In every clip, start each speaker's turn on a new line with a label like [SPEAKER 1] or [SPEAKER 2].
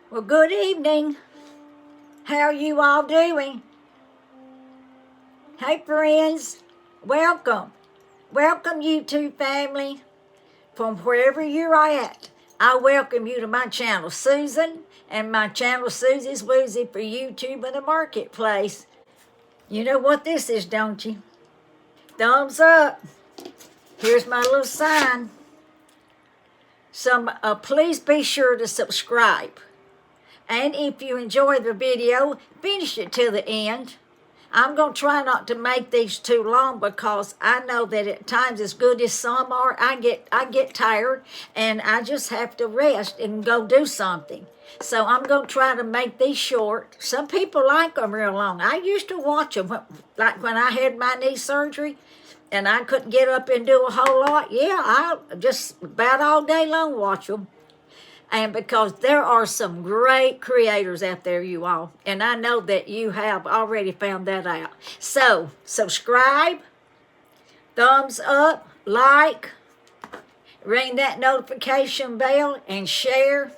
[SPEAKER 1] Well, good evening. How are you all doing? Hey, friends. Welcome. Welcome, YouTube family, from wherever you're at. I welcome you to my channel, Susan, and my channel, Susie's Woozy, for YouTube and the Marketplace. You know what this is, don't you? Thumbs up. Here's my little sign. Please be sure to subscribe. And if you enjoy the video, finish it to the end. I'm going to try not to make these too long because I know that at times, as good as some are, I get tired and I just have to rest and go do something. So I'm going to try to make these short. Some people like them real long. I used to watch them, like when I had my knee surgery and I couldn't get up and do a whole lot. Yeah, I just about all day long watch them. And because there are some great creators out there, you all. And I know that you have already found that out. So, subscribe, thumbs up, like, ring that notification bell, and share.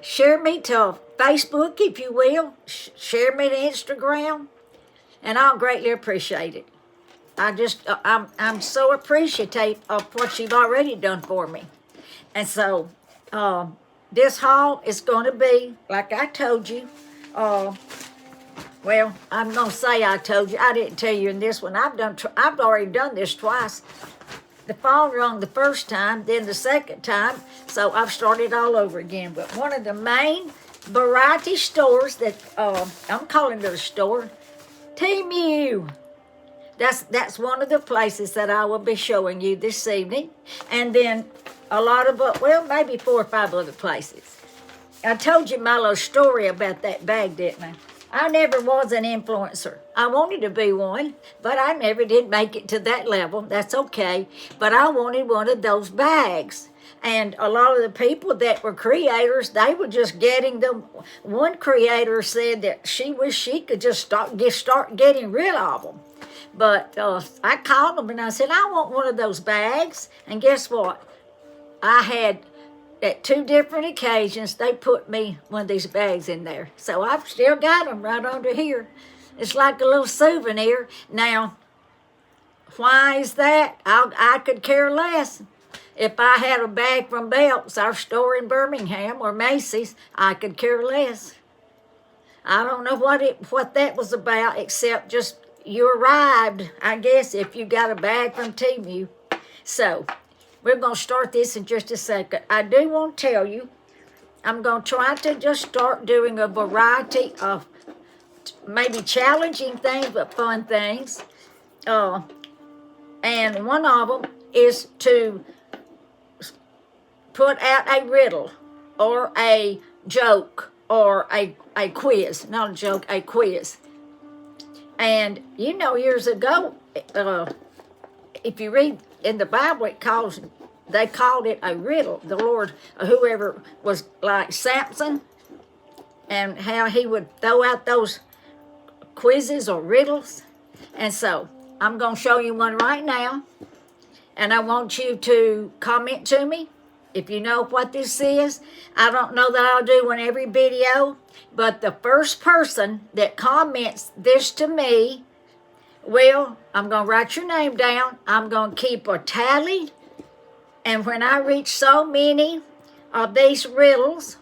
[SPEAKER 1] Share me to Facebook, if you will. Share me to Instagram. And I'll greatly appreciate it. I'm so appreciative of what you've already done for me. And so, this haul is going to be, like I told you, well, I'm going to say I told you. I didn't tell you in this one. I've already done this twice. The phone rung the first time, then the second time, so I've started all over again. But one of the main variety stores that, I'm calling it a store, Temu. That's one of the places that I will be showing you this evening. And then a lot of, maybe 4 or 5 other places. I told you my little story about that bag, didn't I? I never was an influencer. I wanted to be one, but I never did make it to that level. That's okay. But I wanted one of those bags. And a lot of the people that were creators, they were just getting them. One creator said that she wished she could just start getting rid of them. But I called them and I said, I want one of those bags. And guess what? I had, at 2 different occasions, they put me one of these bags in there. So I've still got them right under here. It's like a little souvenir. Now, why is that? I could care less. If I had a bag from Belk's, our store in Birmingham, or Macy's, I could care less. I don't know what that was about, except just you arrived, I guess, if you got a bag from Temu. So, we're going to start this in just a second. I do want to tell you, I'm going to try to just start doing a variety of maybe challenging things, but fun things. And one of them is to put out a riddle or a joke or a quiz. Not a joke, a quiz. And you know, years ago, if you read in the Bible, they called it a riddle. The Lord, whoever was like Samson, and how he would throw out those quizzes or riddles. And so I'm going to show you one right now. And I want you to comment to me if you know what this is. I don't know that I'll do one every video, but the first person that comments this to me, I'm going to write your name down. I'm going to keep a tally. And when I reach so many of these riddles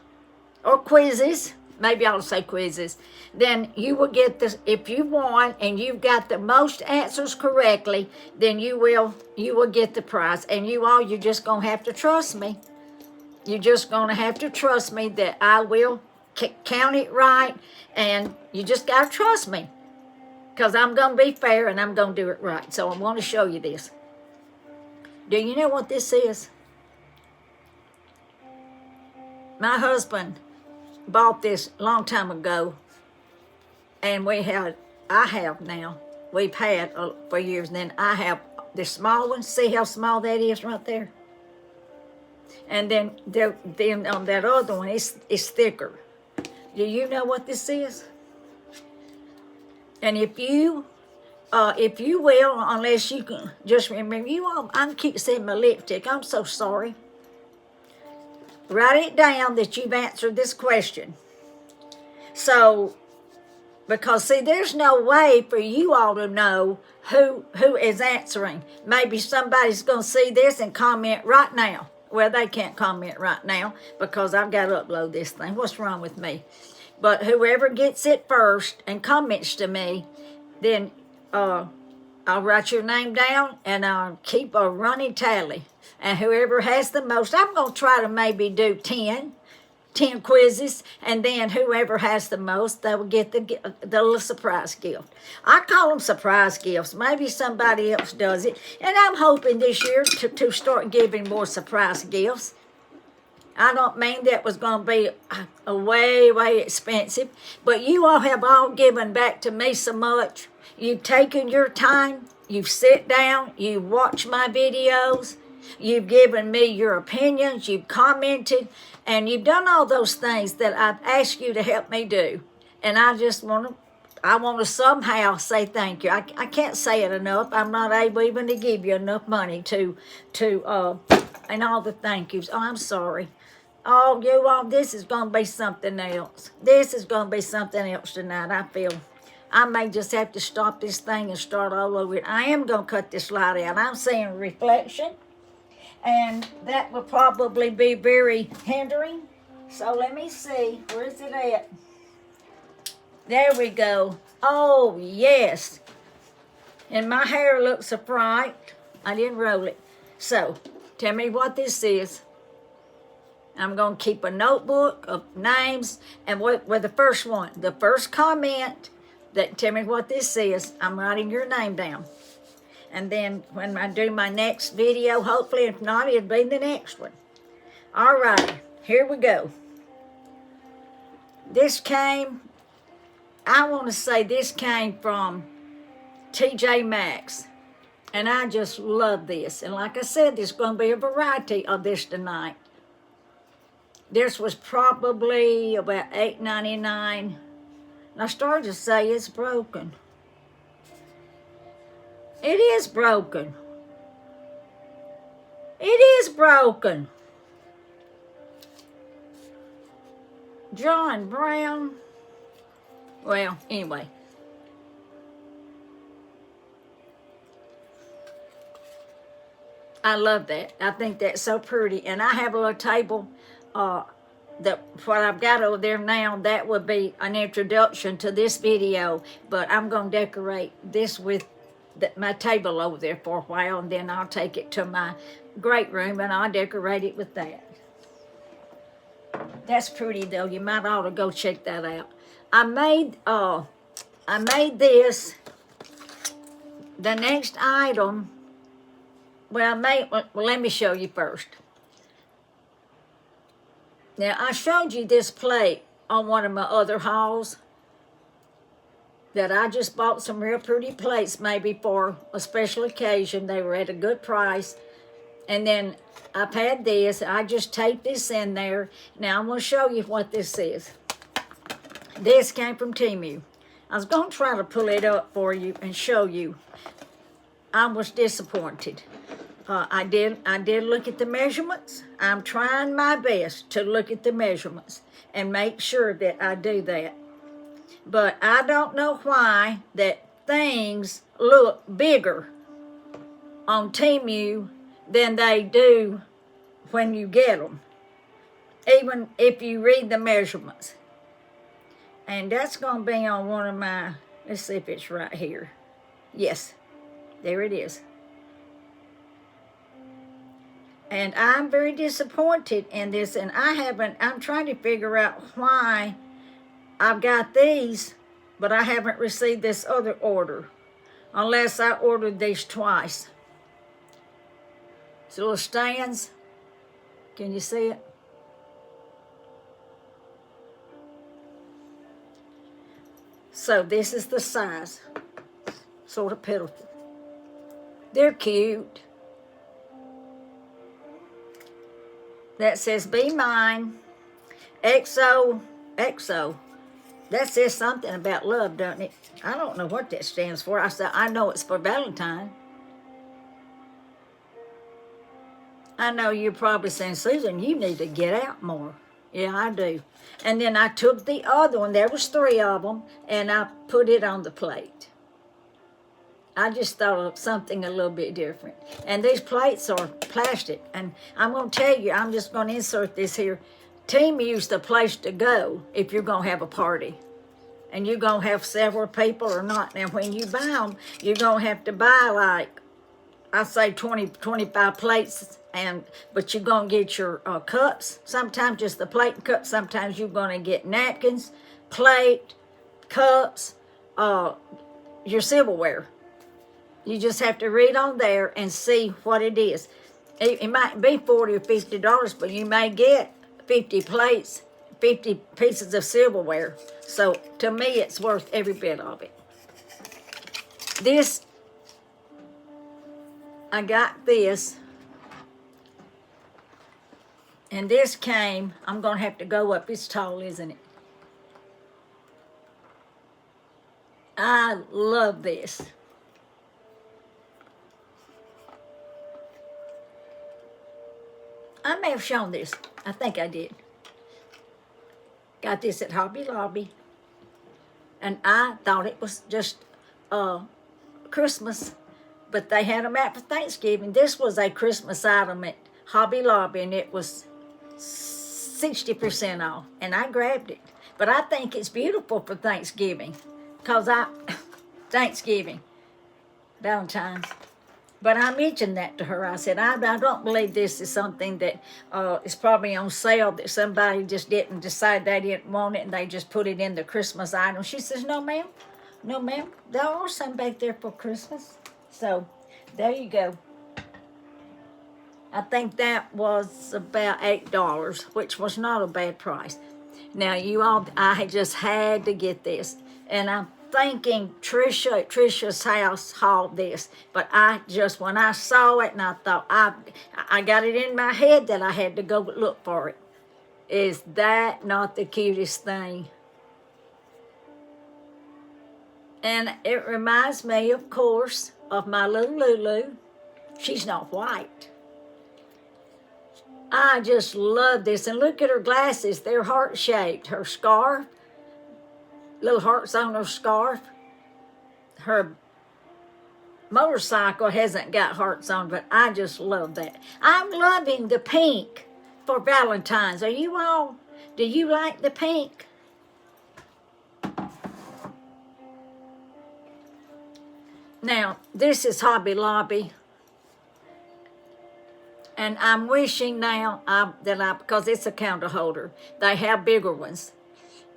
[SPEAKER 1] or quizzes, maybe I'll say quizzes, then you will get this. If you won and you've got the most answers correctly, then you will get the prize. And you're just going to have to trust me. You're just going to have to trust me that I will count it right. And you just got to trust me. Because I'm going to be fair and I'm going to do it right. So I want to show you this. Do you know what this is? My husband bought this a long time ago. And I have now. We've had for years. And then I have the small one. See how small that is right there? And then on that other one, it's thicker. Do you know what this is? And if you will, unless you can just remember, I keep saying my lipstick. I'm so sorry. Write it down that you've answered this question. So, because see, there's no way for you all to know who is answering. Maybe somebody's going to see this and comment right now. Well, they can't comment right now because I've got to upload this thing. What's wrong with me? But whoever gets it first and comments to me, then I'll write your name down and I'll keep a running tally. And whoever has the most, I'm going to try to maybe do 10 quizzes, and then whoever has the most, they will get the little surprise gift. I call them surprise gifts. Maybe somebody else does it. And I'm hoping this year to start giving more surprise gifts. I don't mean that was going to be a way, way expensive, but you all have all given back to me so much. You've taken your time, you've sat down, you've watched my videos, you've given me your opinions, you've commented, and you've done all those things that I've asked you to help me do. And I just want to somehow say thank you. I can't say it enough. I'm not able even to give you enough money to and all the thank yous. Oh, I'm sorry. Oh, you all, this is going to be something else. This is going to be something else tonight, I feel. I may just have to stop this thing and start all over. I am going to cut this light out. I'm seeing reflection, and that will probably be very hindering. So let me see. Where is it at? There we go. Oh, yes. And my hair looks so bright. I didn't roll it. So, tell me what this is. I'm going to keep a notebook of names, and with the first one, the first comment, that tell me what this is, I'm writing your name down. And then when I do my next video, hopefully, if not, it'll be the next one. All right, here we go. This came, I want to say this came from TJ Maxx. And I just love this. And like I said, there's going to be a variety of this tonight. This was probably about $8.99. And I started to say it's broken. It is broken. It is broken. John Brown. Well, anyway. I love that. I think that's so pretty. And I have a little table. That what I've got over there now, that would be an introduction to this video, but I'm going to decorate this with my table over there for a while, and then I'll take it to my great room and I'll decorate it with that. That's pretty though. You might ought to go check that out. I made this. The next item, well, let me show you first. Now, I showed you this plate on one of my other hauls that I just bought some real pretty plates maybe for a special occasion. They were at a good price. And then I've had this. I just taped this in there. Now, I'm going to show you what this is. This came from Temu. I was going to try to pull it up for you and show you. I was disappointed. I did look at the measurements. I'm trying my best to look at the measurements and make sure that I do that. But I don't know why that things look bigger on Temu than they do when you get them, even if you read the measurements. And that's going to be on one of my, let's see if it's right here. Yes, there it is. And I'm very disappointed in this, and I'm trying to figure out why I've got these, but I haven't received this other order, unless I ordered these twice. It's little stands. Can you see it? So this is the size, sort of pitiful. They're cute. That says, be mine, XO. That says something about love, doesn't it? I don't know what that stands for. I know it's for Valentine. I know you're probably saying, Susan, you need to get out more. Yeah, I do. And then I took the other one, there was 3 of them, and I put it on the plate. I just thought of something a little bit different. And these plates are plastic. And I'm going to tell you, I'm just going to insert this here. Temu's the place to go if you're going to have a party. And you're going to have several people or not. Now, when you buy them, you're going to have to buy, like, I say 20, 25 plates. But you're going to get your cups. Sometimes just the plate and cups. Sometimes you're going to get napkins, plate, cups, your silverware. You just have to read on there and see what it is. It might be $40 or $50, but you may get 50 plates, 50 pieces of silverware. So to me, it's worth every bit of it. This, I got this, and this came, I'm going to have to go up. It's tall, isn't it? I love this. I may have shown this. I think I did. Got this at Hobby Lobby. And I thought it was just Christmas. But they had them out for Thanksgiving. This was a Christmas item at Hobby Lobby, and it was 60% off. And I grabbed it. But I think it's beautiful for Thanksgiving. Because Thanksgiving, Valentine's. But I mentioned that to her. I said, I don't believe this is something that is probably on sale, that somebody just didn't decide they didn't want it and they just put it in the Christmas item. She says, no, ma'am. No, ma'am. There are some back there for Christmas. So there you go. I think that was about $8, which was not a bad price. Now, you all, I just had to get this. And I'm thinking Trisha's house hauled this, but when I saw it and I thought, I got it in my head that I had to go look for it. Is that not the cutest thing? And it reminds me, of course, of my little Lulu. She's not white. I just love this. And look at her glasses. They're heart-shaped. Her scarf, little hearts on her scarf. Her motorcycle hasn't got hearts on, but I just love that. I'm loving the pink for Valentine's. Are you all? Do you like the pink? Now, this is Hobby Lobby. And I'm wishing now because it's a candle holder, they have bigger ones.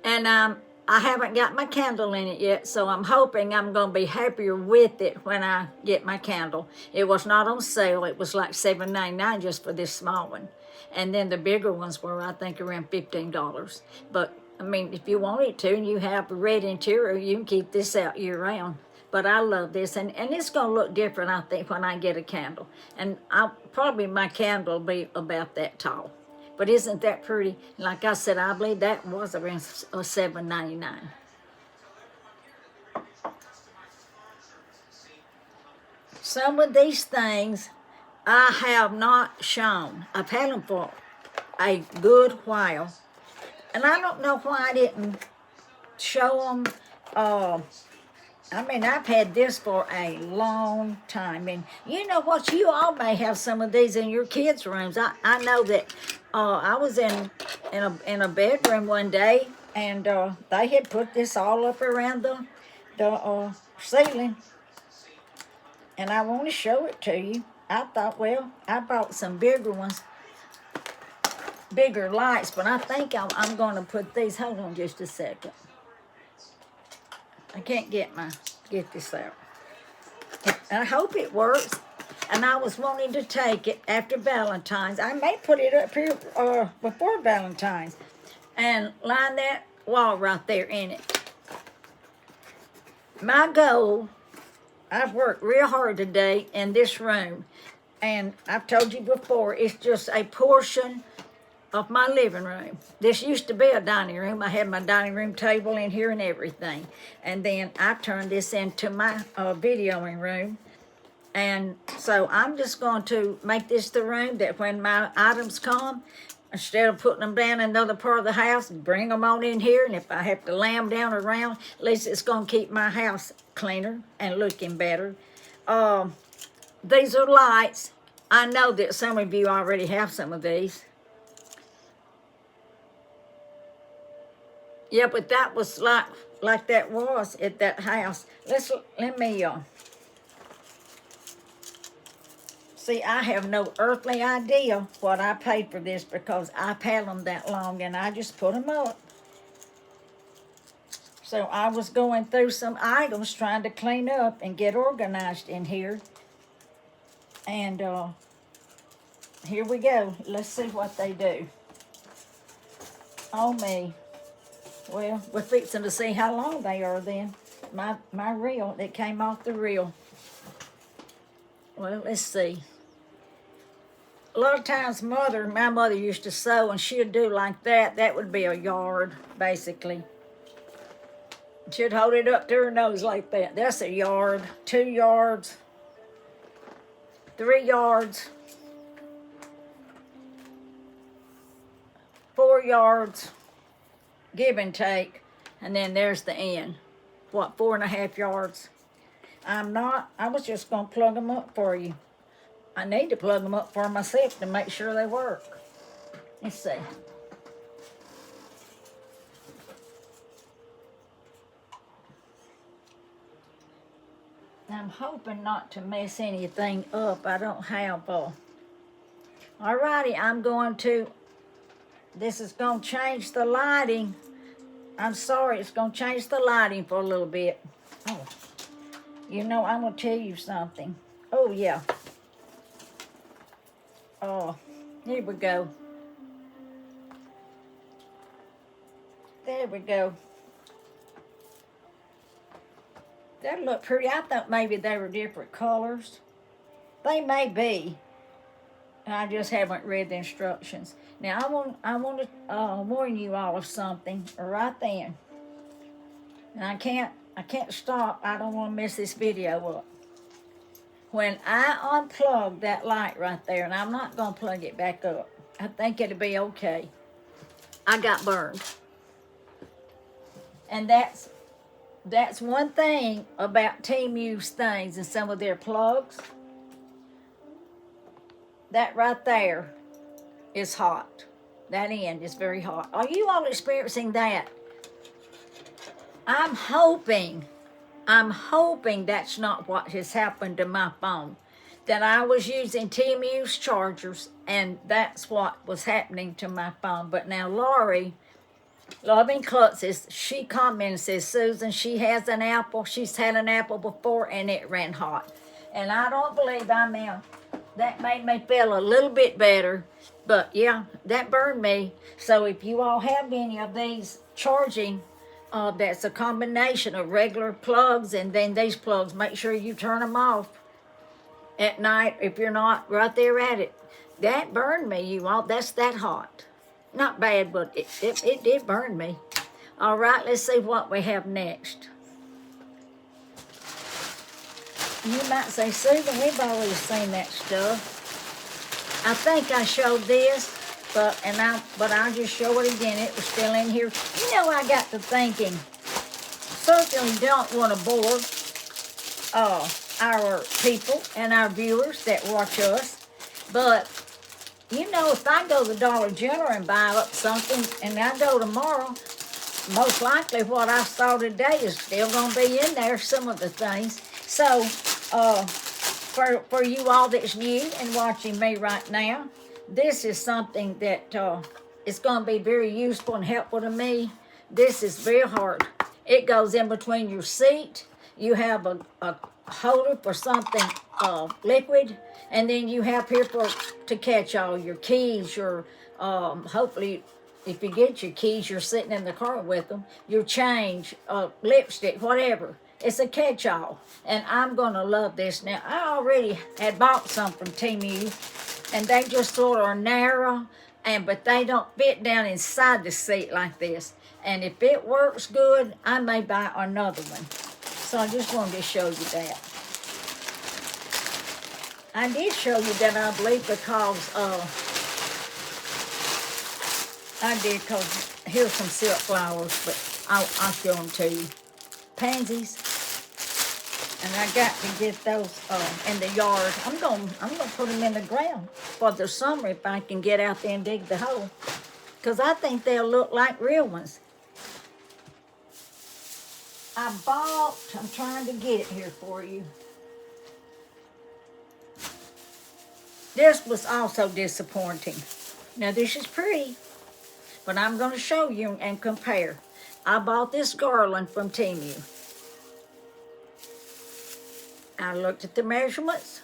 [SPEAKER 1] And I haven't got my candle in it yet, so I'm hoping I'm going to be happier with it when I get my candle. It was not on sale. It was like $7.99 just for this small one. And then the bigger ones were, I think, around $15. But, I mean, if you wanted to and you have a red interior, you can keep this out year-round. But I love this, and it's going to look different, I think, when I get a candle. And probably my candle will be about that tall. But isn't that pretty? Like I said, I believe that was around $7.99. Some of these things I have not shown. I've had them for a good while. And I don't know why I didn't show them. I mean, I've had this for a long time. And you know what? You all may have some of these in your kids' rooms. I know that I was in a bedroom one day, and they had put this all up around the ceiling. And I want to show it to you. I thought, well, I bought some bigger ones, bigger lights, but I think I'm going to put these. Hold on just a second. I can't get this out. I hope it works. And I was wanting to take it after Valentine's. I may put it up here before Valentine's and line that wall right there in it. My goal, I've worked real hard today in this room, and I've told you before, it's just a portion of my living room. This used to be a dining room. I had my dining room table in here and everything. And then I turned this into my videoing room. And so I'm just going to make this the room that when my items come, Instead of putting them down in another part of the house, bring them on in here. And if I have to lay them down around, at least it's going to keep my house cleaner and looking better. These are lights. I know that some of you already have some of these. Yeah, but that was like that was at that house. Let me see, I have no earthly idea what I paid for this because I've had them that long and I just put them up. So I was going through some items trying to clean up and get organized in here. And here we go. Let's see what they do. Oh, me. Well, we're fixing to see how long they are then. My reel, it came off the reel. Well, let's see. A lot of times my mother used to sew and she'd do like that. That would be a yard, basically. She'd hold it up to her nose like that. That's a yard, 2 yards, 3 yards, 4 yards, give and take. And then there's the end. What, 4.5 yards? I was just going to plug them up for you. I need to plug them up for myself to make sure they work. Let's see. I'm hoping not to mess anything up. I don't have Alrighty, this is going to change the lighting. I'm sorry, it's going to change the lighting for a little bit. Oh, I'm going to tell you something. Oh, yeah. Oh, here we go. There we go. That look pretty. I thought maybe they were different colors. They may be. I just haven't read the instructions. Now, I want to warn you all of something right then. And I can't stop. I don't want to mess this video up. When I unplug that light right there, and I'm not going to plug it back up, I think it'll be okay. I got burned. And that's one thing about Temu's things and some of their plugs. That right there is hot. That end is very hot. Are you all experiencing that? I'm hoping that's not what has happened to my phone. That I was using Temu's chargers, and that's what was happening to my phone. But now Lori, Loving Klutzes, she commented, says, Susan, she has an Apple. She's had an Apple before, and it ran hot. And I don't believe I'm in. That made me feel a little bit better. But, yeah, that burned me. So if you all have any of these charging, that's a combination of regular plugs and then these plugs, make sure you turn them off at night if you're not right there at it. That burned me, you all. That's that hot. Not bad, but it did burn me. All right, let's see what we have next. You might say, Susan, we've already seen that stuff. I think I showed this, but I'll just show it again. It was still in here. I got to thinking, certainly don't want to bore our people and our viewers that watch us, but if I go to the Dollar General and buy up something and I go tomorrow, most likely what I saw today is still going to be in there, some of the things. So, for you all that's new and watching me right now, this is something that is going to be very useful and helpful to me. This is very hard. It goes in between your seat. You have a holder for something liquid, and then you have here to catch all your keys, your hopefully if you get your keys, you're sitting in the car with them, your change, lipstick, whatever. It's a catch-all, and I'm going to love this. Now, I already had bought some from Temu, and they just sort of are narrow, but they don't fit down inside the seat like this. And if it works good, I may buy another one. So I just wanted to show you that. I did show you that, I believe, because I did, because here's some silk flowers, but I'll show them to you. Pansies. And I got to get those in the yard. I'm gonna put them in the ground for the summer if I can get out there and dig the hole. Because I think they'll look like real ones. I'm trying to get it here for you. This was also disappointing. Now this is pretty, but I'm going to show you and compare. I bought this garland from Temu. I looked at the measurements.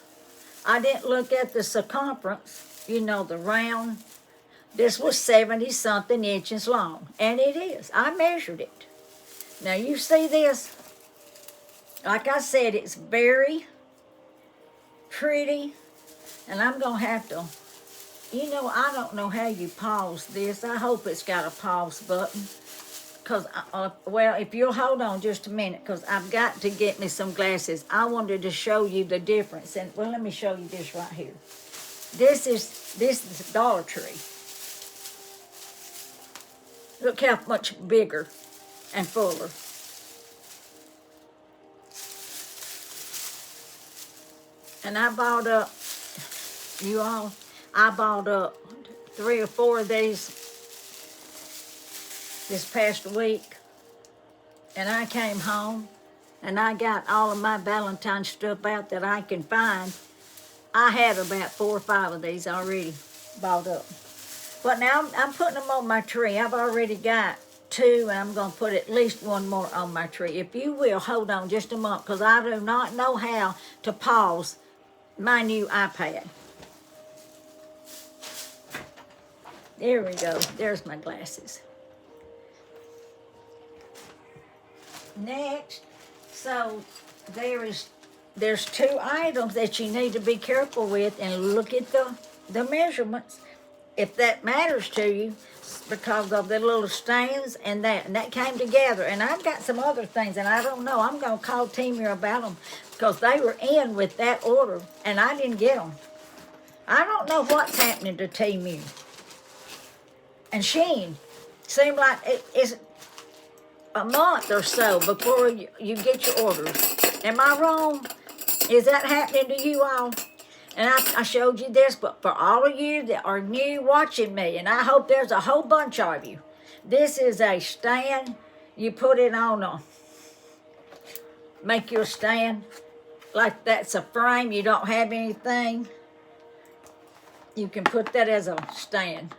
[SPEAKER 1] I didn't look at the circumference, you know, the round. This was 70-something inches long, and it is. I measured it. Now you see this? Like I said, it's very pretty, and I'm going to have to, you know, I don't know how you pause this. I hope it's got a pause button. Because, well, if you'll hold on just a minute, because I've got to get me some glasses. I wanted to show you the difference. And, well, let me show you this right here. This is Dollar Tree. Look how much bigger and fuller. And I bought up, I bought up 3 or 4 of these this past week, and I came home and I got all of my Valentine's stuff out that I can find. I had about 4 or 5 of these already bought up. But now I'm putting them on my tree. I've already got 2, and I'm going to put at least 1 more on my tree. If you will, hold on just a moment, because I do not know how to pause my new iPad. There we go. There's my glasses. Next, so there's 2 items that you need to be careful with, and look at the measurements if that matters to you, because of the little stands and that came together. And I've got some other things, and I don't know. I'm going to call Temu about them, because they were in with that order and I didn't get them. I don't know what's happening to Temu and Shein. Seemed like it's a month or so before you get your orders. Am I wrong? Is that happening to you all? And I showed you this, but for all of you that are new watching me, and I hope there's a whole bunch of you, this is a stand. You put it on make your stand like that's a frame. You don't have anything. You can put that as a stand.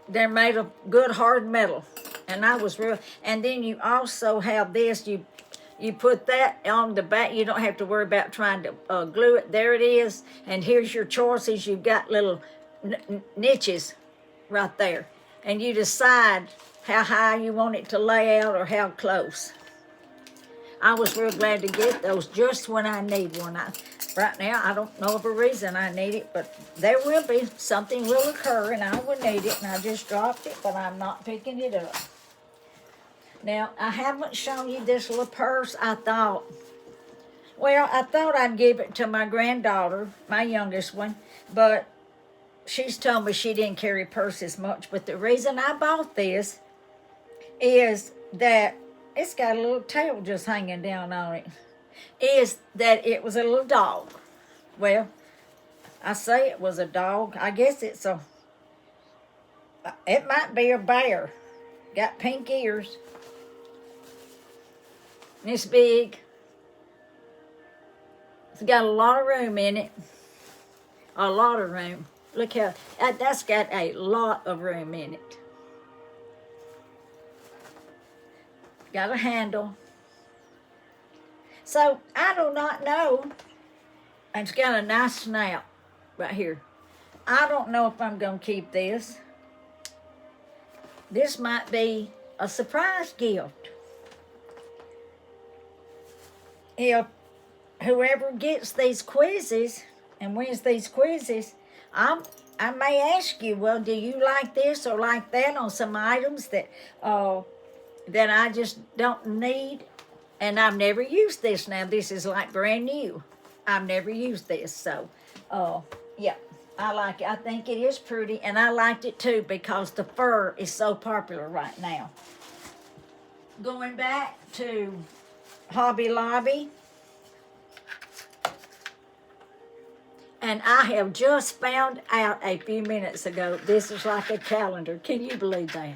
[SPEAKER 1] They're made of good hard metal. And I was real. And then you also have this. You put that on the back. You don't have to worry about trying to glue it. There it is. And here's your choices. You've got little niches right there. And you decide how high you want it to lay out or how close. I was real glad to get those just when I need one. Right now, I don't know of a reason I need it, but there will be. Something will occur and I will need it, and I just dropped it, but I'm not picking it up. Now, I haven't shown you this little purse. I thought I'd give it to my granddaughter, my youngest one, but she's told me she didn't carry purses much. But the reason I bought this is that it's got a little tail just hanging down on it. Is that it was a little dog. Well, I say it was a dog. I guess it might be a bear. Got pink ears. And it's big. It's got a lot of room in it. A lot of room. Look how, that's got a lot of room in it. Got a handle. So, I do not know. And it's got a nice snout right here. I don't know if I'm going to keep this. This might be a surprise gift. If whoever gets these quizzes and wins these quizzes, I may ask you, well, do you like this or like that on some items that I just don't need? And I've never used this now. This is like brand new. I've never used this. So, yeah. I like it. I think it is pretty, and I liked it too because the fur is so popular right now. Going back to Hobby Lobby, and I have just found out a few minutes ago, this is like a calendar. Can you believe that?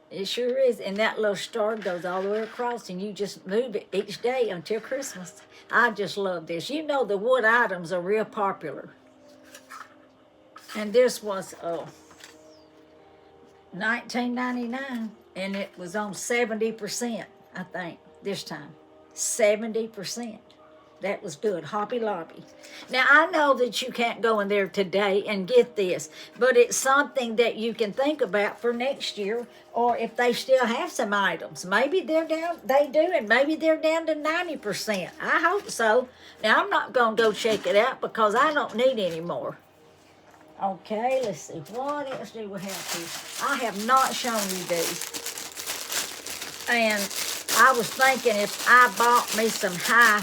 [SPEAKER 1] It sure is. And that little star goes all the way across, and you just move it each day until Christmas. I just love this. You know the wood items are real popular. And this was $19.99, and it was on 70%, I think, this time. 70%. That was good. Hobby Lobby. Now, I know that you can't go in there today and get this, but it's something that you can think about for next year, or if they still have some items. Maybe they're down, they do, and maybe they're down to 90%. I hope so. Now, I'm not going to go check it out because I don't need any more. Okay, let's see. What else do we have here? I have not shown you these. And I was thinking if I bought me some high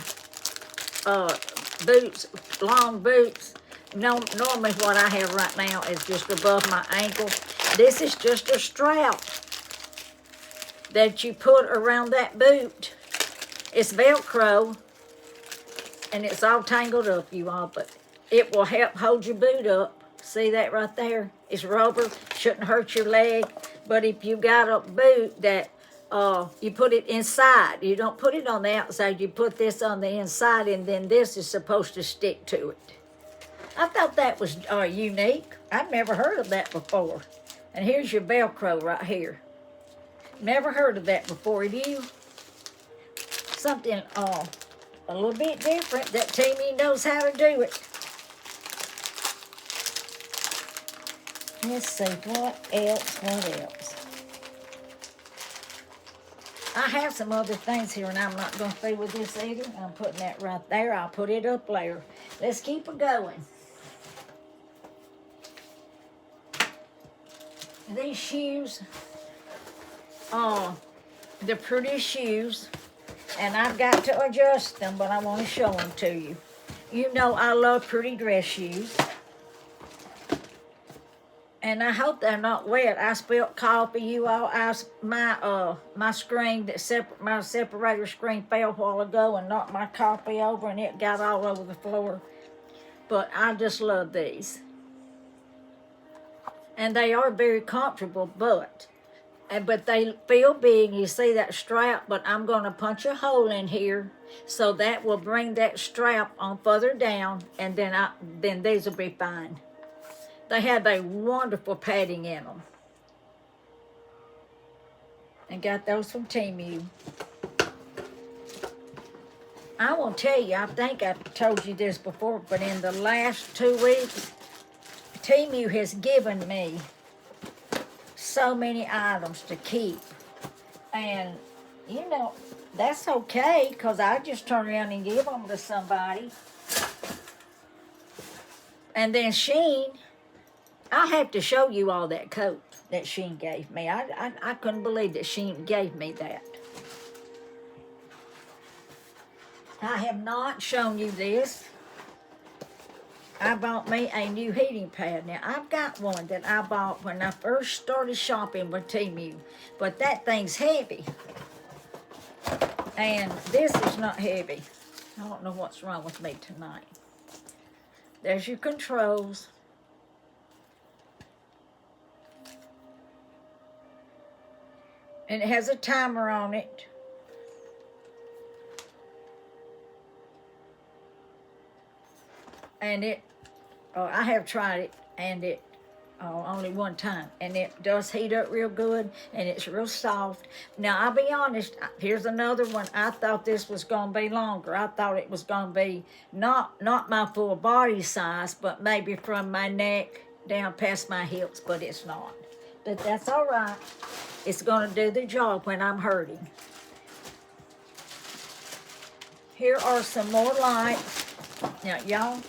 [SPEAKER 1] boots, long boots. No, normally what I have right now is just above my ankle. This is just a strap that you put around that boot. It's Velcro, and it's all tangled up, you all, but it will help hold your boot up. See that right there? It's rubber, shouldn't hurt your leg, but if you got a boot that you put it inside. You don't put it on the outside. You put this on the inside, and then this is supposed to stick to it. I thought that was unique. I've never heard of that before. And here's your Velcro right here. Never heard of that before. Have you? Something a little bit different. That Temu knows how to do it. Let's see, what else? I have some other things here, and I'm not going to fool with this either. I'm putting that right there. I'll put it up later. Let's keep it going. These shoes, the prettiest shoes, and I've got to adjust them, but I want to show them to you. You know I love pretty dress shoes. And I hope they're not wet. I spilled coffee, you all. My screen, my separator screen fell a while ago and knocked my coffee over, and it got all over the floor. But I just love these. And they are very comfortable, but they feel big. You see that strap, but I'm going to punch a hole in here, so that will bring that strap on further down, and then these will be fine. They have a wonderful padding in them. And got those from Temu. I will tell you, I think I've told you this before, but in the last 2 weeks, Temu has given me so many items to keep. And, you know, that's okay, because I just turn around and give them to somebody. And then Shein, I'll have to show you all that coat that Shein gave me. I couldn't believe that Shein gave me that. I have not shown you this. I bought me a new heating pad. Now, I've got one that I bought when I first started shopping with Temu, but that thing's heavy. And this is not heavy. I don't know what's wrong with me tonight. There's your controls. And it has a timer on it. And I have tried it, and it only one time, and it does heat up real good, and it's real soft. Now, I'll be honest, here's another one. I thought this was going to be longer. I thought it was going to be not my full body size, but maybe from my neck down past my hips, but it's not. But that's all right. It's going to do the job when I'm hurting. Here are some more lights. Now, y'all,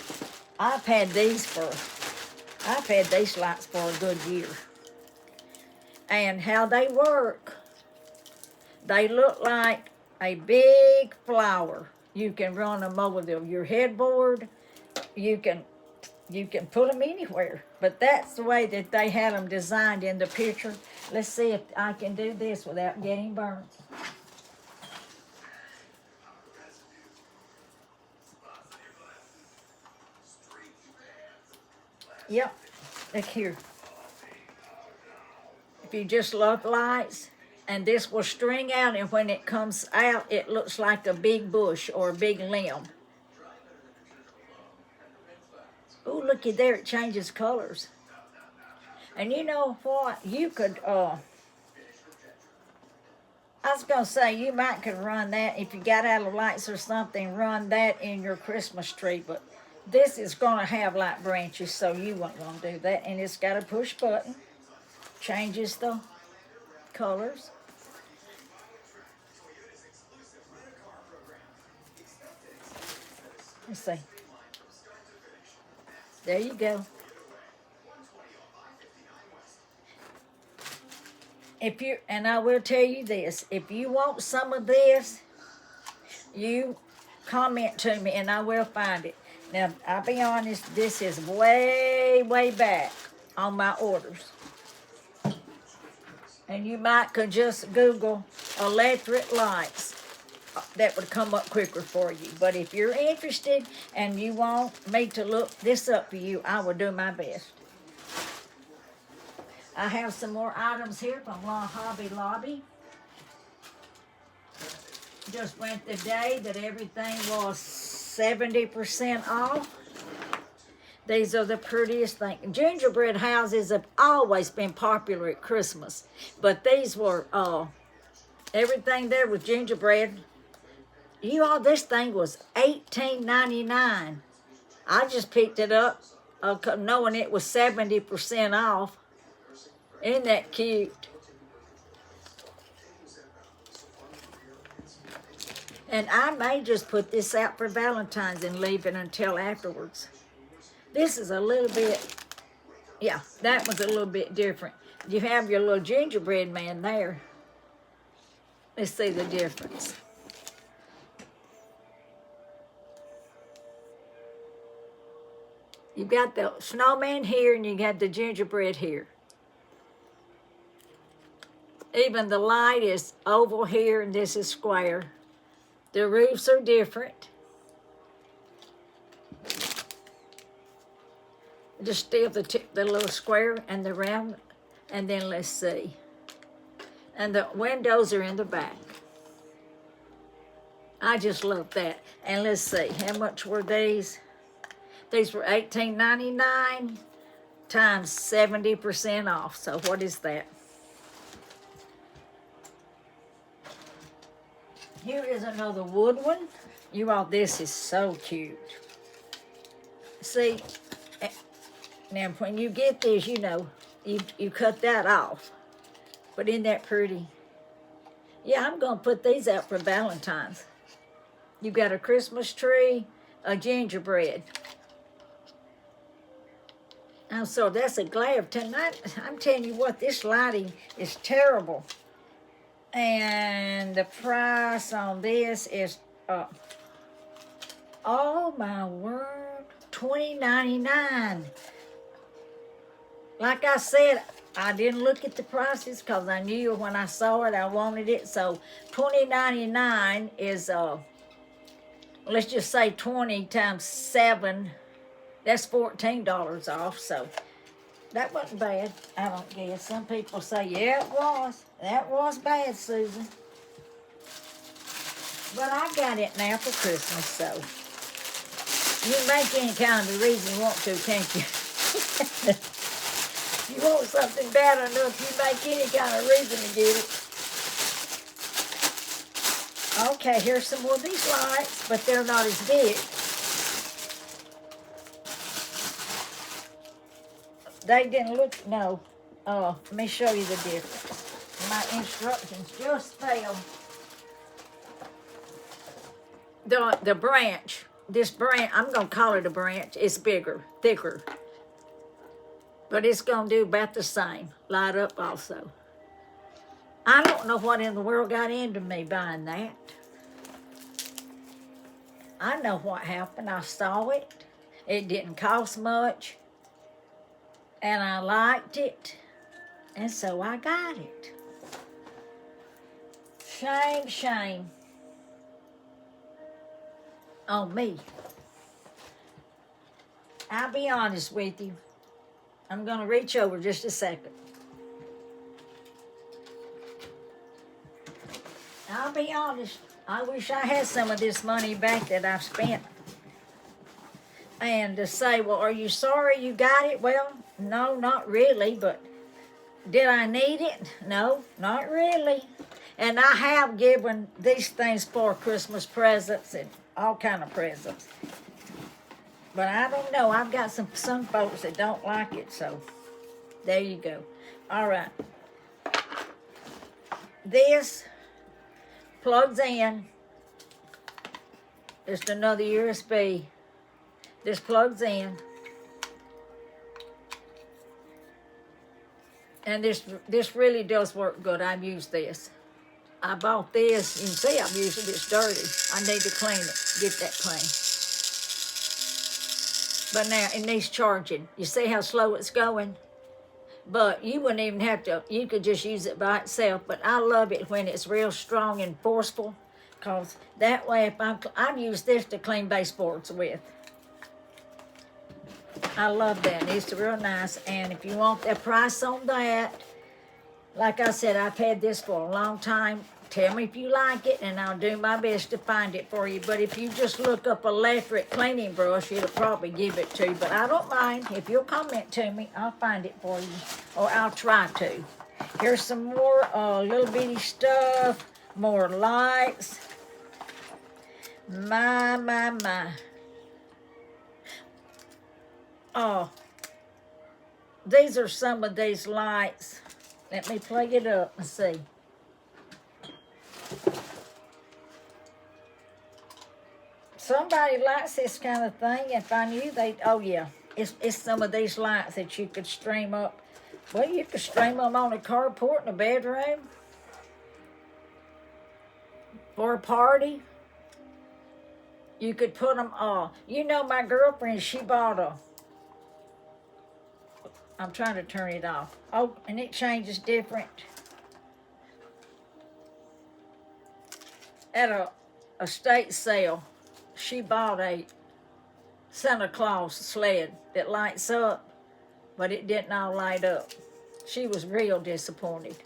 [SPEAKER 1] I've had these lights for a good year. And how they work, they look like a big flower. You can run them over your headboard, you can put them anywhere. But that's the way that they had them designed in the picture. Let's see if I can do this without getting burned. Yep, look here. If you just love lights, and this will string out, and when it comes out, it looks like a big bush or a big limb. Oh, looky there, it changes colors. And you know what? You could, I was going to say, you might could run that, if you got out of lights or something, run that in your Christmas tree. But this is going to have light branches, so you weren't going to do that. And it's got a push button, changes the colors. Let's see. There you go. If you, and I will tell you this, if you want some of this, you comment to me and I will find it. Now, I'll be honest, this is way, way back on my orders. And you might could just Google electric lights. That would come up quicker for you. But if you're interested and you want me to look this up for you, I will do my best. I have some more items here from Hobby Lobby. Just went the day that everything was 70% off. These are the prettiest things. Gingerbread houses have always been popular at Christmas. But these were, everything there was gingerbread. You all, this thing was $18.99. I just picked it up knowing it was 70% off. Isn't that cute? And I may just put this out for Valentine's and leave it until afterwards. This is a little bit, yeah, that was a little bit different. You have your little gingerbread man there. Let's see the difference. You got the snowman here and you got the gingerbread here. Even the light is oval here and this is square. The roofs are different. Just still the little square and the round. And then let's see. And the windows are in the back. I just love that. And let's see, how much were these? These were $18.99 times 70% off. So what is that? Here is another wood one. You all, this is so cute. See, now when you get this, you know, you cut that off. But isn't that pretty? Yeah, I'm going to put these out for Valentine's. You've got a Christmas tree, a gingerbread. Oh, so that's a glare of tonight. I'm telling you what, this lighting is terrible. And the price on this is, oh my word, $20.99. Like I said, I didn't look at the prices because I knew when I saw it, I wanted it. So $20.99 is, let's just say 20 times 7, that's $14 off. So that wasn't bad, I don't guess. Some people say, yeah, it was. That was bad, Susan. But I got it now for Christmas, so. You can make any kind of a reason you want to, can't you? You want something bad enough, you make any kind of reason to get it. Okay, here's some more of these lights, but they're not as big. They didn't look, no. Let me show you the difference. My instructions just failed. The branch, this branch, I'm going to call it a branch. It's bigger, thicker. But it's going to do about the same. Light up also. I don't know what in the world got into me buying that. I know what happened. I saw it. It didn't cost much, and I liked it, and so I got it. Shame, shame on me. I'll be honest with you. I'm going to reach over just a second. I'll be honest. I wish I had some of this money back that I've spent. And to say, well, are you sorry you got it? Well, no, not really, but did I need it? No, not really. And I have given these things for Christmas presents and all kind of presents. But I don't know. I've got some folks that don't like it, so there you go. All right. This plugs in. Just another USB. This plugs in. And this really does work good. I've used this. I bought this. You can see I've used it. It's dirty. I need to clean it. Get that clean. But now it needs charging. You see how slow it's going? But you wouldn't even have to. You could just use it by itself. But I love it when it's real strong and forceful. Because that way, if I've used this to clean baseboards with. I love that. It's real nice. And if you want the price on that, like I said, I've had this for a long time. Tell me if you like it, and I'll do my best to find it for you. But if you just look up electric cleaning brush, it'll probably give it to you. But I don't mind. If you'll comment to me, I'll find it for you. Or I'll try to. Here's some more little bitty stuff. More lights. My. Oh, these are some of these lights. Let me plug it up and see. Somebody likes this kind of thing. If I knew they'd, oh yeah, it's some of these lights that you could stream up. Well, you could stream them on a carport in a bedroom. For a party. You could put them all. You know, my girlfriend, she bought I'm trying to turn it off. Oh, and it changes different. At a estate sale, she bought a Santa Claus sled that lights up, but it didn't all light up. She was real disappointed.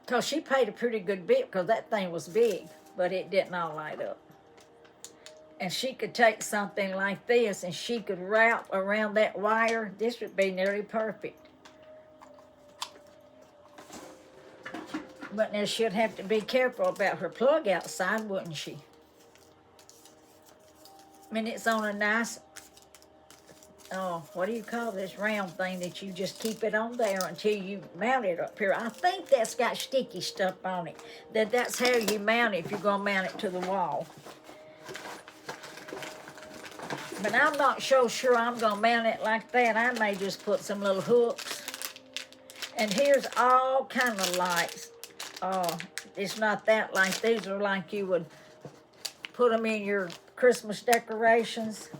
[SPEAKER 1] Because she paid a pretty good bit because that thing was big, but it didn't all light up. And she could take something like this and she could wrap around that wire. This would be nearly perfect. But now she'd have to be careful about her plug outside, wouldn't she? I mean, it's on a nice, what do you call this round thing that you just keep it on there until you mount it up here. I think that's got sticky stuff on it. That's how you mount it if you're going to mount it to the wall. But I'm not so sure I'm going to mount it like that. I may just put some little hooks. And here's all kind of lights. Oh, it's not that light. These are like you would put them in your Christmas decorations.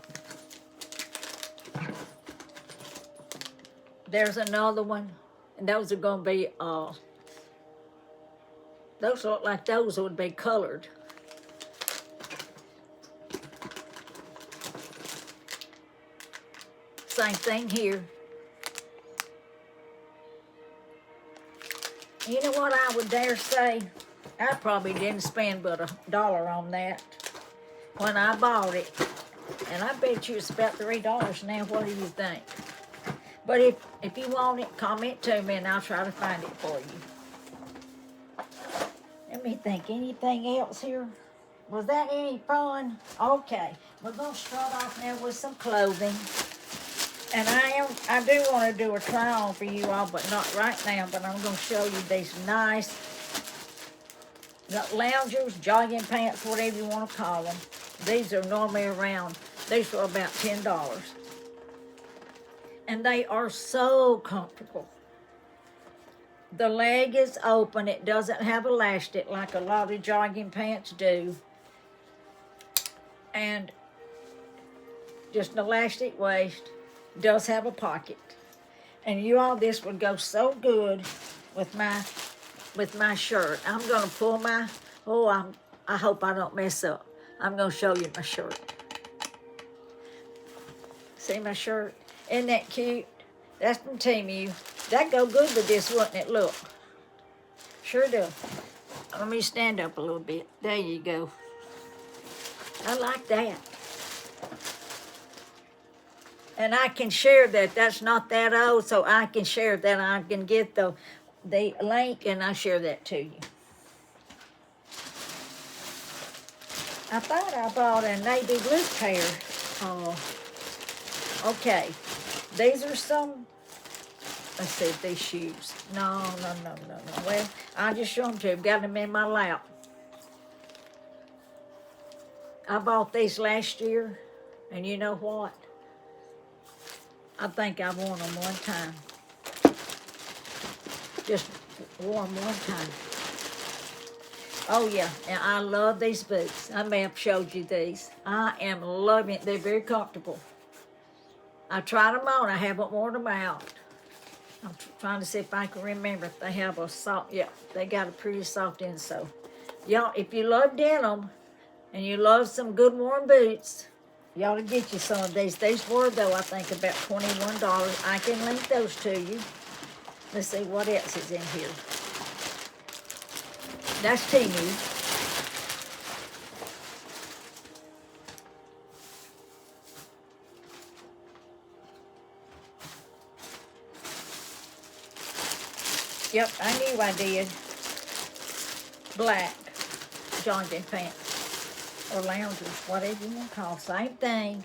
[SPEAKER 1] There's another one. And those are going to be, those look like those would be colored. Same thing here. You know what I would dare say? I probably didn't spend but $1 on that when I bought it. And I bet you it's about $3 now. What do you think? But if you want it, comment to me and I'll try to find it for you. Let me think. Anything else here? Was that any fun? Okay. We're going to start off now with some clothing. And I do want to do a try on for you all, but not right now. But I'm going to show you these nice loungers, jogging pants, whatever you want to call them. These are normally around, these are about $10. And they are so comfortable. The leg is open. It doesn't have elastic like a lot of jogging pants do. And just an elastic waist. Does have a pocket. And you all, this would go so good with my shirt. I'm gonna pull my, I hope I don't mess up. I'm gonna show you my shirt. See my shirt? Isn't that cute? That's from Temu. That'd go good with this, wouldn't it? Look. Sure do. Let me stand up a little bit. There you go. I like that. And I can share that. That's not that old, so I can share that. I can get the link and I share that to you. I thought I bought a navy blue pair. Okay. These are some, let's see if these shoes. No. Well, I just showed them to you. Got them in my lap. I bought these last year, and you know what? I think I worn them one time. Just wore them one time. Oh, yeah, and I love these boots. I may have showed you these. I am loving it. They're very comfortable. I tried them on. I haven't worn them out. I'm trying to see if I can remember if they have a soft. Yeah, they got a pretty soft insole. Y'all, if you love denim and you love some good warm boots, you ought to get you some of these. These were, though, I think about $21. I can link those to you. Let's see what else is in here. That's Temu. Yep, I knew I did. Black jogging pants or loungers, whatever you want to call, same thing.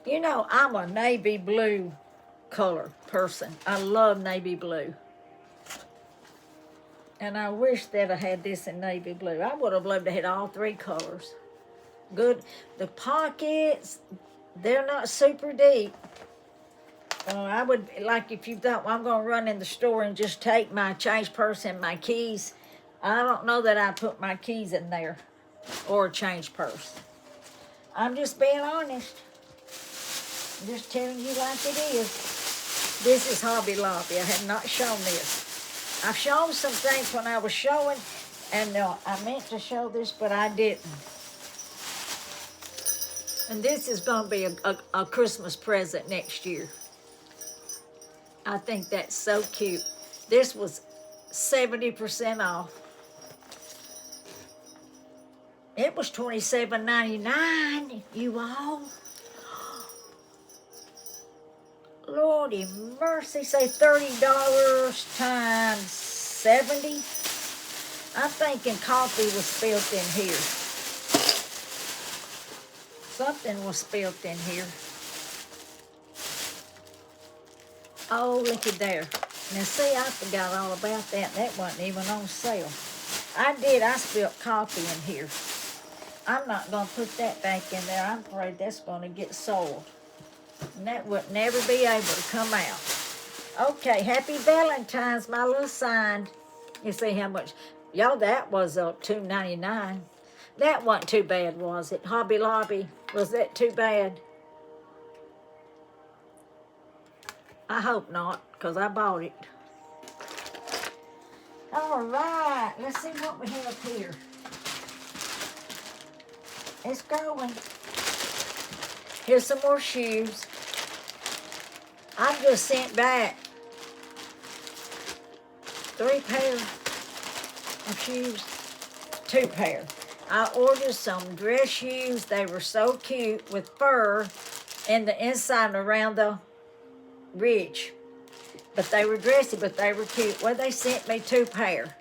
[SPEAKER 1] You know, I'm a navy blue color person. I love navy blue. And I wish that I had this in navy blue. I would have loved to have all three colors. Good. The pockets, they're not super deep. I would, like if you thought, well, I'm going to run in the store and just take my change purse and my keys. I don't know that I'd put my keys in there or a change purse. I'm just being honest. I'm just telling you like it is. This is Hobby Lobby. I have not shown this. I've shown some things when I was showing, and I meant to show this, but I didn't. And this is going to be a Christmas present next year. I think that's so cute. This was 70% off. It was $27.99, you all. Lordy mercy, say $30 times 70. I'm thinking coffee was spilled in here. Something was spilled in here. Oh, look at there. Now, see, I forgot all about that. That wasn't even on sale. I spilled coffee in here. I'm not going to put that back in there. I'm afraid that's going to get soiled. And that would never be able to come out. Okay, Happy Valentine's, my little sign. You see how much? Y'all, that was $2.99. That wasn't too bad, was it? Hobby Lobby, was that too bad? I hope not, because I bought it. All right, let's see what we have here. It's going. Here's some more shoes. I just sent back 3 pair of shoes. 2 pair. I ordered some dress shoes. They were so cute with fur in the inside and around the ridge. But they were dressy, but they were cute. Well, they sent me 2 pair.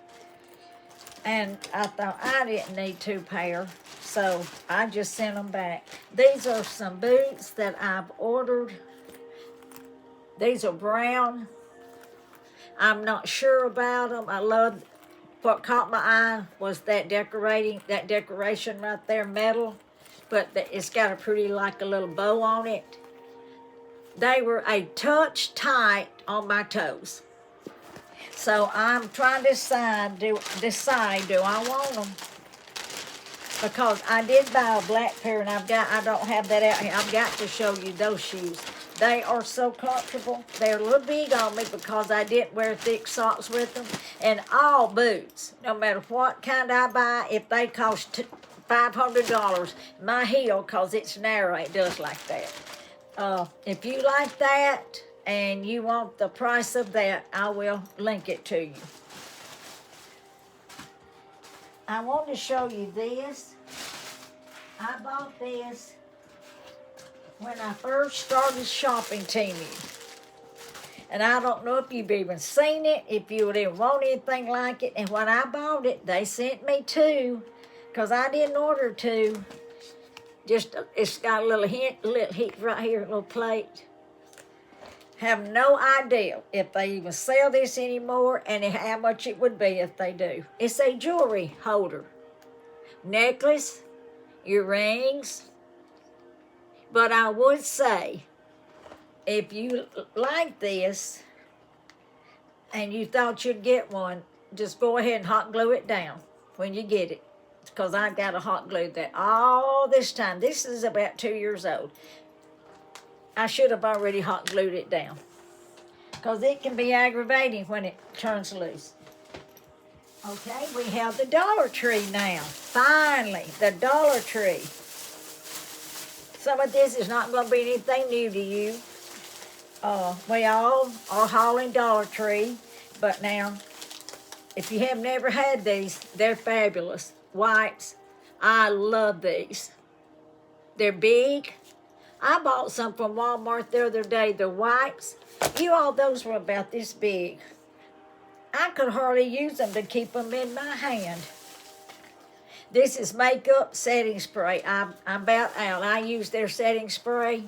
[SPEAKER 1] And I thought I didn't need 2 pair. So I just sent them back. These are some boots that I've ordered. These are brown. I'm not sure about them. I love, what caught my eye was that decoration right there, metal. But it's got a pretty, like a little bow on it. They were a touch tight on my toes. So I'm trying to decide, do I want them? because I did buy a black pair, and I don't have that out here. I've got to show you those shoes. They are so comfortable. They're a little big on me because I didn't wear thick socks with them. And all boots, no matter what kind I buy, if they cost $500, my heel, because it's narrow, it does like that. If you like that and you want the price of that, I will link it to you. I want to show you this. I bought this when I first started shopping Temu. And I don't know if you've even seen it, if you would even want anything like it. And when I bought it, they sent me two, because I didn't order two. It's got a little hint right here, a little plate. Have no idea if they even sell this anymore and how much it would be if they do. It's a jewelry holder. Necklace, earrings. But I would say, if you like this and you thought you'd get one, just go ahead and hot glue it down when you get it. Because I got to hot glue that all this time. This is about 2 years old. I should have already hot glued it down, because it can be aggravating when it turns loose. Okay, we have the Dollar Tree now. Finally, the Dollar Tree. Some of this is not going to be anything new to you. We all are hauling Dollar Tree, but now, if you have never had these, they're fabulous. Wipes, I love these. They're big. I bought some from Walmart the other day, the wipes. Those were about this big. I could hardly use them to keep them in my hand. This is makeup setting spray. I'm about out. I use their setting spray,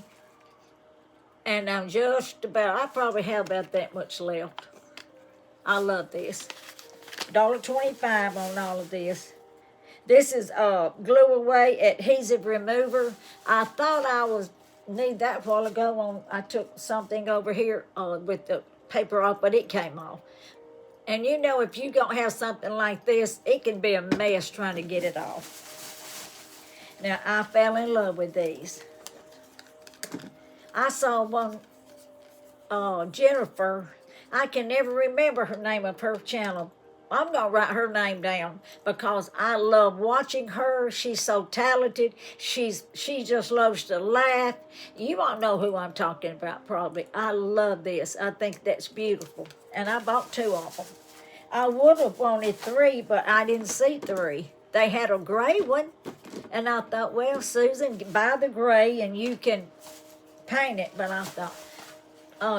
[SPEAKER 1] and I'm just about, I probably have about that much left. I love this. $1.25 on all of this. This is glue away adhesive remover. I thought I need that a while ago. I took something over here with the paper off, but it came off. And you know, if you don't have something like this, it can be a mess trying to get it off. Now, I fell in love with these. I saw one, Jennifer. I can never remember her name of her channel. I'm going to write her name down because I love watching her. She's so talented. She just loves to laugh. You all know who I'm talking about probably. I love this. I think that's beautiful. And I bought 2 of them. I would have wanted 3, but I didn't see 3. They had a gray one. And I thought, well, Susan, buy the gray and you can paint it. But I thought,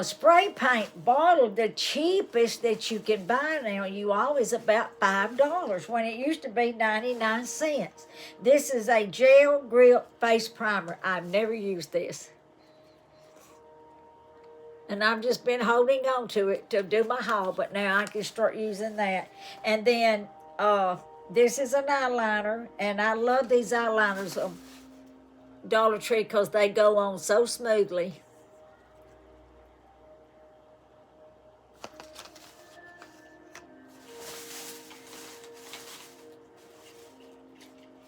[SPEAKER 1] spray paint bottle, the cheapest that you can buy now, you always about $5 when it used to be 99 cents. This is a gel grip face primer. I've never used this. And I've just been holding on to it to do my haul, but now I can start using that. And then this is an eyeliner, and I love these eyeliners of Dollar Tree because they go on so smoothly.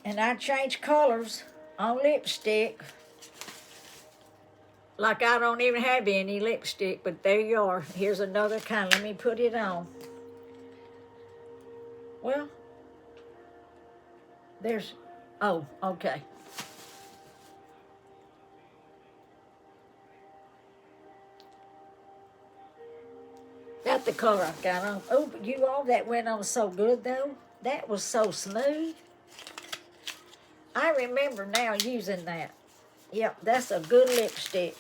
[SPEAKER 1] And I change colors on lipstick. Like I don't even have any lipstick, but there you are. Here's another kind. Let me put it on. Well, okay. Got the color I've got on. Oh, but that went on so good though. That was so smooth. I remember now using that. Yep, that's a good lipstick.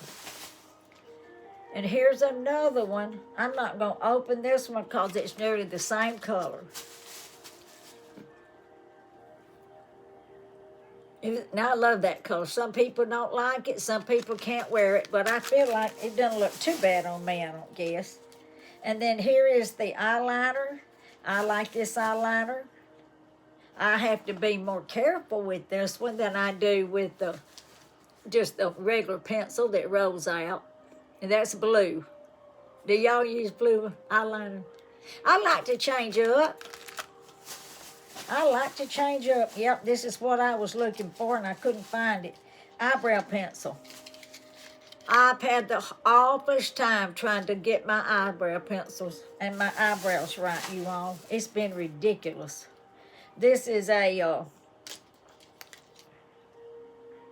[SPEAKER 1] And here's another one. I'm not going to open this one because it's nearly the same color. Now, I love that color. Some people don't like it. Some people can't wear it. But I feel like it doesn't look too bad on me, I don't guess. And then here is the eyeliner. I like this eyeliner. I have to be more careful with this one than I do with just the regular pencil that rolls out. And that's blue. Do y'all use blue eyeliner? I like to change up. I like to change up. Yep, this is what I was looking for, and I couldn't find it. Eyebrow pencil. I've had the awfulest time trying to get my eyebrow pencils and my eyebrows right, you all. It's been ridiculous. This is a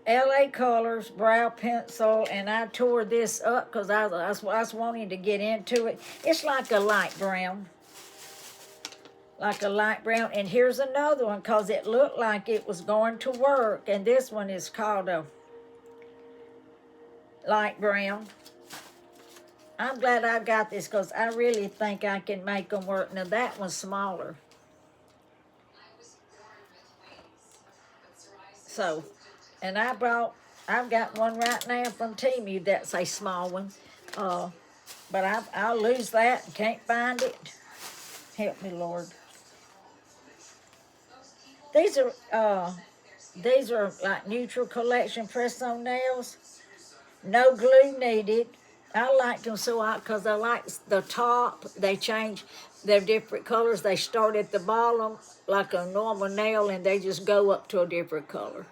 [SPEAKER 1] LA Colors brow pencil, and I tore this up because I was wanting to get into it. It's like a light brown. Like a light brown. And here's another one because it looked like it was going to work. And this one is called a light brown. I'm glad I got this because I really think I can make them work. Now that one's smaller. So, and I've got one right now from Temu that's a small one. But I'll lose that and can't find it. Help me, Lord. These are like neutral collection press-on nails. No glue needed. I like them because I like the top. They change. They're different colors. They start at the bottom like a normal nail, and they just go up to a different color.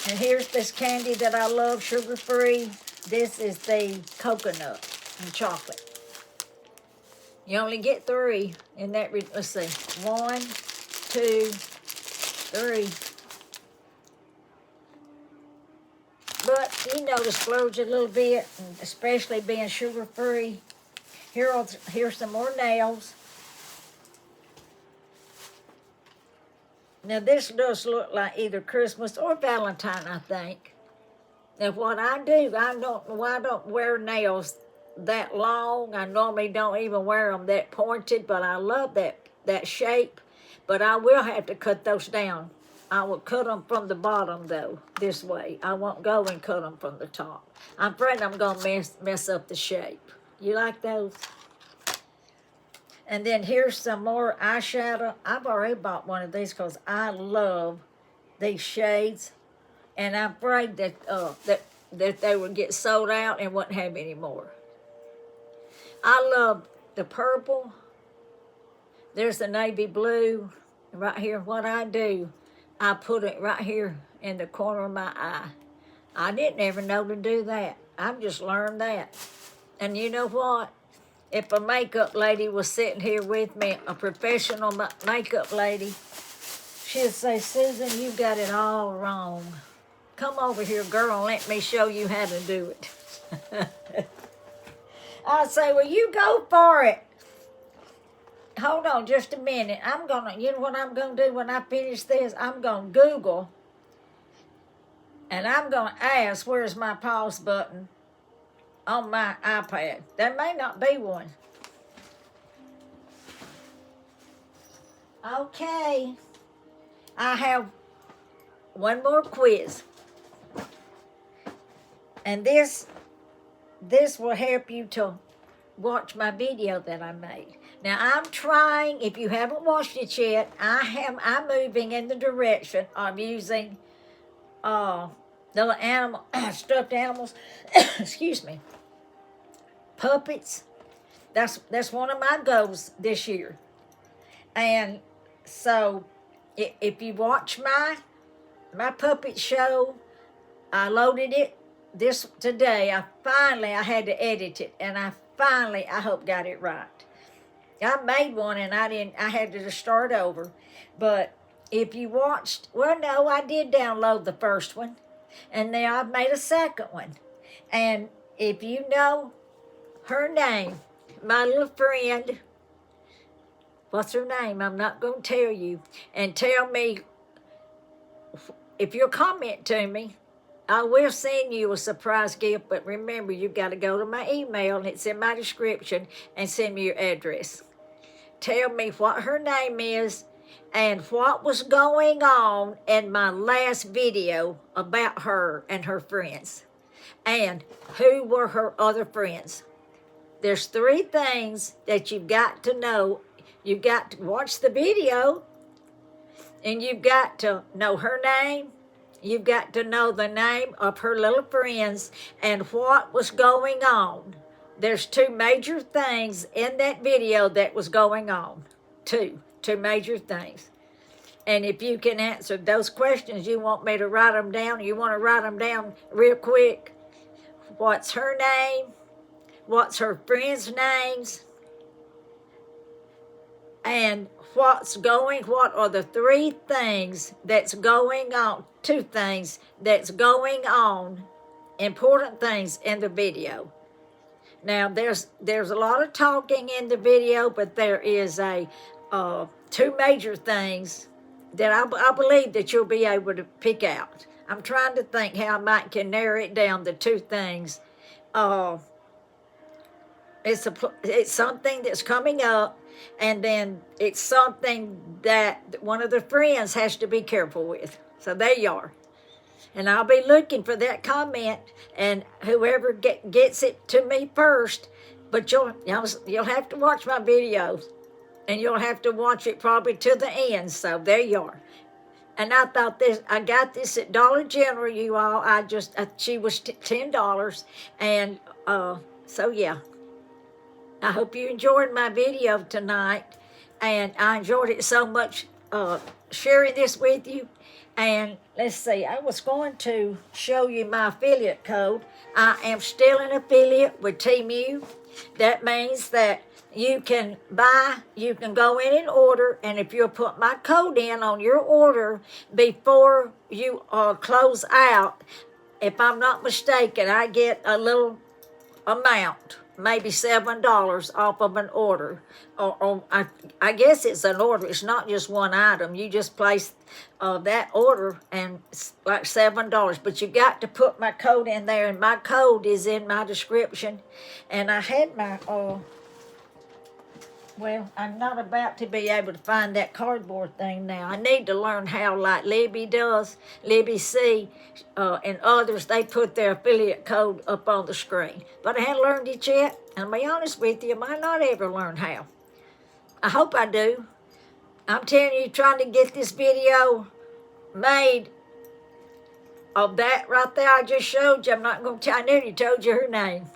[SPEAKER 1] And here's this candy that I love, sugar-free. This is the coconut and chocolate. You only get 3 in that. Let's see. 1, 2, 3. But, you know, to splurge a little bit, and especially being sugar-free. Here's some more nails. Now, this does look like either Christmas or Valentine, I think. Now, what I do, I don't wear nails that long. I normally don't even wear them that pointed, but I love that shape. But I will have to cut those down. I will cut them from the bottom, though, this way. I won't go and cut them from the top. I'm afraid I'm going to mess up the shape. You like those? And then here's some more eyeshadow. I've already bought one of these because I love these shades. And I'm afraid that they would get sold out and wouldn't have any more. I love the purple. There's the navy blue. Right here, what I do, I put it right here in the corner of my eye. I didn't ever know to do that. I've just learned that. And you know what? If a makeup lady was sitting here with me, a professional makeup lady, she'd say, Susan, you got it all wrong. Come over here, girl, and let me show you how to do it. I'd say, well, you go for it. Hold on just a minute. You know what I'm going to do when I finish this? I'm going to Google, and I'm going to ask, where's my pause button on my iPad? There may not be one. Okay. I have one more quiz. And this will help you to watch my video that I made. Now, I'm trying, if you haven't watched it yet, I'm moving in the direction of using little stuffed animals, excuse me, puppets. That's one of my goals this year. And so, if you watch my puppet show, I loaded it today. I had to edit it, and I hope got it right. I made one and I had to just start over. But if you watched, well, no, I did download the first one, and now I've made a second one. And if you know her name, my little friend, what's her name? I'm not going to tell you. And tell me, if you'll comment to me, I will send you a surprise gift, but remember, you've got to go to my email, and it's in my description, and send me your address. Tell me what her name is and what was going on in my last video about her and her friends, and who were her other friends. There's 3 things that you've got to know. You've got to watch the video, and you've got to know her name. You've got to know the name of her little friends and what was going on there's two major things in that video that was going on. Two major things. And if you can answer those questions, you want me to write them down. You want to write them down real quick. What's her name? What's her friends' names? And what are the three things that's going on, two things that's going on, important things in the video. Now, there's a lot of talking in the video, but there is two major things that I believe that you'll be able to pick out. I'm trying to think how I can narrow it down to two things. It's something that's coming up, and then it's something that one of the friends has to be careful with. So there you are. And I'll be looking for that comment, and whoever gets it to me first, but you'll have to watch my videos, and you'll have to watch it probably to the end. So there you are. And I got this at Dollar General, you all. She was $10, and so yeah. I hope you enjoyed my video tonight, and I enjoyed it so much sharing this with you. And let's see, I was going to show you my affiliate code. I am still an affiliate with Temu. That means that you can go in and order, and if you'll put my code in on your order before you close out, if I'm not mistaken, I get a little amount, maybe $7 off of an order. Or I guess it's an order. It's not just one item. You just place that order, and it's like $7. But you got to put my code in there, and my code is in my description. And I had my well, I'm not about to be able to find that cardboard thing now. I need to learn how, like Libby does, Libby C, and others, they put their affiliate code up on the screen. But I haven't learned it yet, and to be honest with you, I might not ever learn how. I hope I do. I'm telling you, trying to get this video made of that right there I just showed you. I'm not going to tell, I nearly told you her name.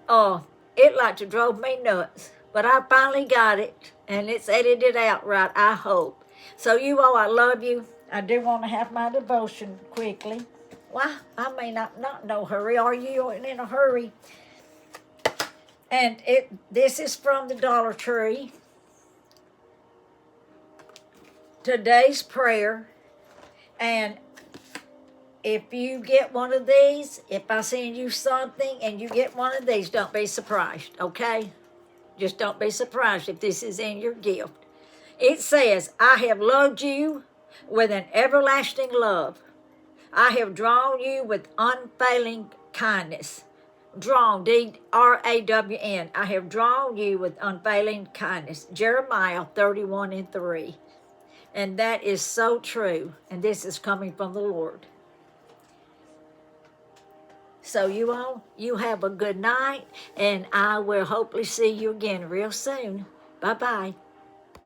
[SPEAKER 1] It like to drove me nuts. But I finally got it, and it's edited out right, I hope. So you all, I love you. I do want to have my devotion quickly. Well, I may not no hurry. Are you in a hurry? And this is from the Dollar Tree. Today's prayer. And if you get one of these, if I send you something and you get one of these, don't be surprised, okay? Just don't be surprised if this is in your gift. It says, I have loved you with an everlasting love. I have drawn you with unfailing kindness. Drawn, D-R-A-W-N. I have drawn you with unfailing kindness. Jeremiah 31:3. And that is so true. And this is coming from the Lord. So you all, you have a good night, and I will hopefully see you again real soon. Bye-bye.